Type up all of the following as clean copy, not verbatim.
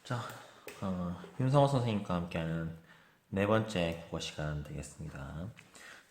자, 윤성호 선생님과 함께하는 네 번째 국어 시간 되겠습니다.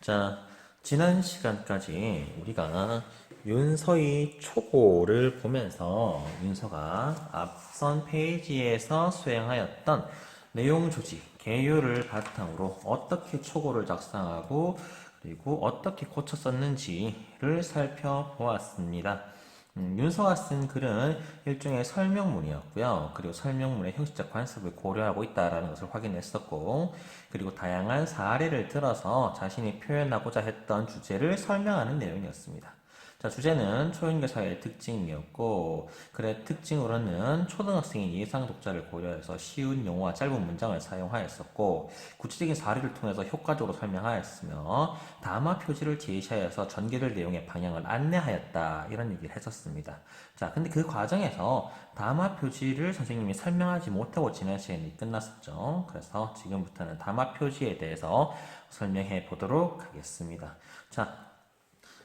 자, 지난 시간까지 우리가 윤서의 초고를 보면서 윤서가 앞선 페이지에서 수행하였던 내용 조직, 개요를 바탕으로 어떻게 초고를 작성하고 그리고 어떻게 고쳐 썼는지를 살펴보았습니다. 윤서가 쓴 글은 일종의 설명문이었고요. 그리고 설명문의 형식적 관습을 고려하고 있다는 것을 확인했었고, 그리고 다양한 사례를 들어서 자신이 표현하고자 했던 주제를 설명하는 내용이었습니다. 자, 주제는 초인교사의 특징이었고, 그의 특징으로는 초등학생인 예상 독자를 고려해서 쉬운 용어와 짧은 문장을 사용하였었고, 구체적인 사례를 통해서 효과적으로 설명하였으며, 담화 표지를 제시하여서 전개될 내용의 방향을 안내하였다. 이런 얘기를 했었습니다. 자, 근데 그 과정에서 담화 표지를 선생님이 설명하지 못하고 지난 시간이 끝났었죠. 그래서 지금부터는 담화 표지에 대해서 설명해 보도록 하겠습니다. 자,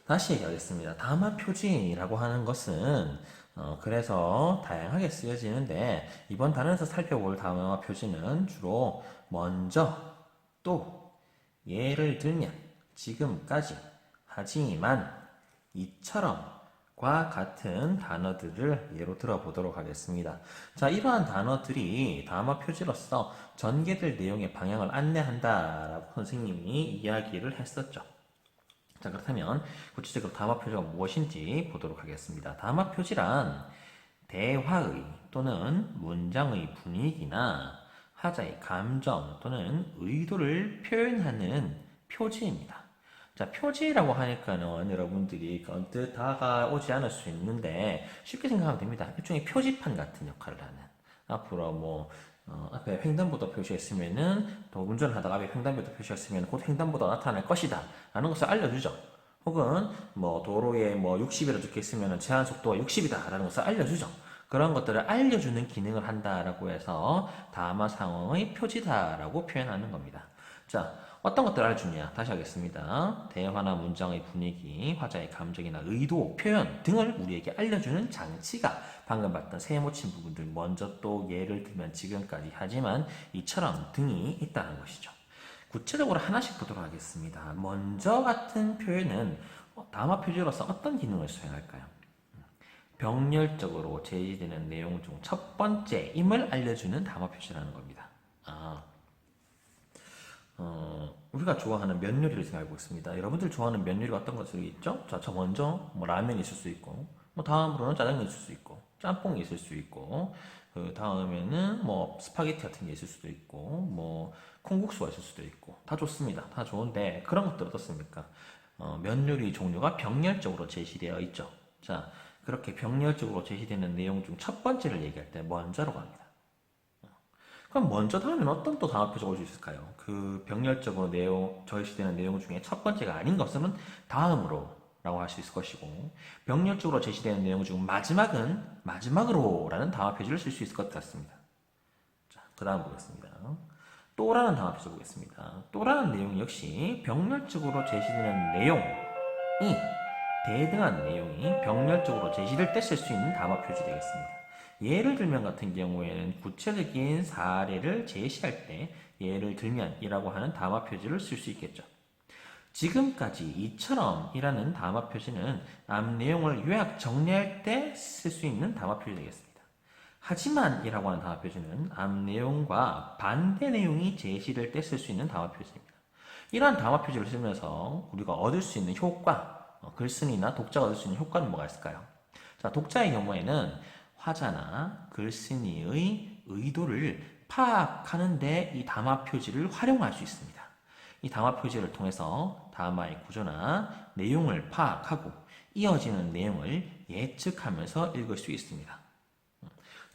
다시 얘기하겠습니다. 담화 표지라고 하는 것은 그래서 다양하게 쓰여지는데 이번 단원에서 살펴볼 담화 표지는 주로 먼저, 또, 예를 들면, 지금까지, 하지만, 이처럼과 같은 단어들을 예로 들어보도록 하겠습니다. 자, 이러한 단어들이 담화 표지로서 전개될 내용의 방향을 안내한다라고 선생님이 이야기를 했었죠. 자, 그렇다면 구체적으로 담화 표지가 무엇인지 보도록 하겠습니다. 담화 표지란 대화의 또는 문장의 분위기나 하자의 감정 또는 의도를 표현하는 표지입니다. 자, 표지라고 하니까는 여러분들이 언뜻 다가오지 않을 수 있는데 쉽게 생각하면 됩니다. 일종의 표지판 같은 역할을 하는. 앞으로 앞에 횡단보도 표시가 있으면은 또 운전하다가 앞에 횡단보도 표시가 있으면 곧 횡단보도가 나타날 것이다 라는 것을 알려주죠. 혹은 도로에 60이라고 적혀 있으면 제한 속도가 60이다 라는 것을 알려주죠. 그런 것들을 알려주는 기능을 한다라고 해서 담화 상황의 표지다라고 표현하는 겁니다. 자, 어떤 것들을 알려주냐? 다시 하겠습니다. 대화나 문장의 분위기, 화자의 감정이나 의도, 표현 등을 우리에게 알려주는 장치가 방금 봤던 세모친 부분들, 먼저, 또, 예를 들면, 지금까지, 하지만, 이처럼 등이 있다는 것이죠. 구체적으로 하나씩 보도록 하겠습니다. 먼저 같은 표현은 담화 표지로서 어떤 기능을 수행할까요? 병렬적으로 제시되는 내용 중 첫 번째임을 알려주는 담화 표시라는 겁니다. 우리가 좋아하는 면 요리를 생각해 보겠습니다. 여러분들 좋아하는 면 요리가 어떤 것들이 있죠? 자, 저 먼저 라면이 있을 수 있고, 다음으로는 짜장면이 있을 수 있고, 짬뽕이 있을 수 있고, 그 다음에는 스파게티 같은 게 있을 수도 있고, 콩국수가 있을 수도 있고, 다 좋습니다. 다 좋은데 그런 것들 어떻습니까? 면 요리 종류가 병렬적으로 제시되어 있죠. 자, 그렇게 병렬적으로 제시되는 내용 중 첫 번째를 얘기할 때 먼저라고 합니다. 그럼 먼저 다음엔 어떤 또 단어표가 올 수 있을까요? 그 병렬적으로 제시되는 내용 중에 첫 번째가 아닌 것은 다음으로 라고 할 수 있을 것이고, 병렬적으로 제시되는 내용 중 마지막은 마지막으로 라는 단어 표지를 쓸 수 있을 것 같습니다. 자, 그 다음 보겠습니다. 또라는 단어 표지 보겠습니다. 또라는 내용 역시 병렬적으로 제시되는 내용이 대등한 내용이 병렬적으로 제시될 때 쓸 수 있는 담화 표지 되겠습니다. 예를 들면 같은 경우에는 구체적인 사례를 제시할 때 예를 들면이라고 하는 담화 표지를 쓸 수 있겠죠. 지금까지 이처럼이라는 담화 표지는 앞 내용을 요약 정리할 때 쓸 수 있는 담화 표지 되겠습니다. 하지만이라고 하는 담화 표지는 앞 내용과 반대 내용이 제시될 때 쓸 수 있는 담화 표지입니다. 이러한 담화 표지를 쓰면서 우리가 얻을 수 있는 효과, 글쓴이나 독자가 얻을 수 있는 효과는 뭐가 있을까요? 자, 독자의 경우에는 화자나 글쓴이의 의도를 파악하는데 이 담화 표지를 활용할 수 있습니다. 이 담화 표지를 통해서 담화의 구조나 내용을 파악하고 이어지는 내용을 예측하면서 읽을 수 있습니다.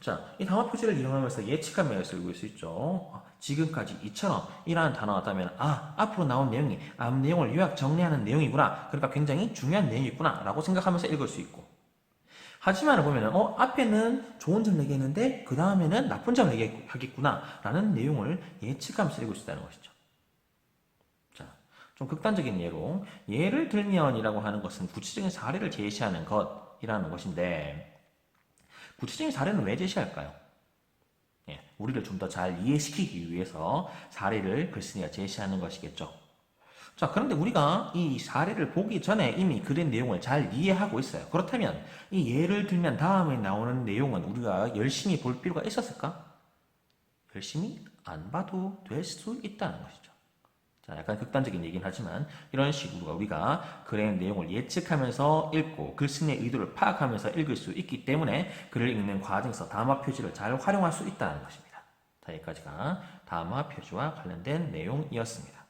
자, 이 담화 표지를 이용하면서 예측하면서 읽을 수 있죠. 지금까지 이처럼 이러한 단어가 왔다면 앞으로 나온 내용이 앞 내용을 요약 정리하는 내용이구나. 그러니까 굉장히 중요한 내용이구나 라고 생각하면서 읽을 수 있고, 하지만을 보면은 앞에는 좋은 점 얘기했는데 그 다음에는 나쁜 점 얘기하겠구나 라는 내용을 예측하면서 읽을 수 있다는 것이죠. 자, 좀 극단적인 예로 예를 들면이라고 하는 것은 구체적인 사례를 제시하는 것이라는 것인데, 구체적인 사례는 왜 제시할까요? 우리를 좀 더 잘 이해시키기 위해서 사례를 글쓴이가 제시하는 것이겠죠. 자, 그런데 우리가 이 사례를 보기 전에 이미 글의 내용을 잘 이해하고 있어요. 그렇다면 이 예를 들면 다음에 나오는 내용은 우리가 열심히 볼 필요가 있었을까? 열심히 안 봐도 될 수 있다는 것이죠. 자, 약간 극단적인 얘기긴 하지만 이런 식으로 우리가 글의 내용을 예측하면서 읽고 글쓴이의 의도를 파악하면서 읽을 수 있기 때문에 글을 읽는 과정에서 담화 표지를 잘 활용할 수 있다는 것입니다. 자, 여기까지가 담화 표지와 관련된 내용이었습니다.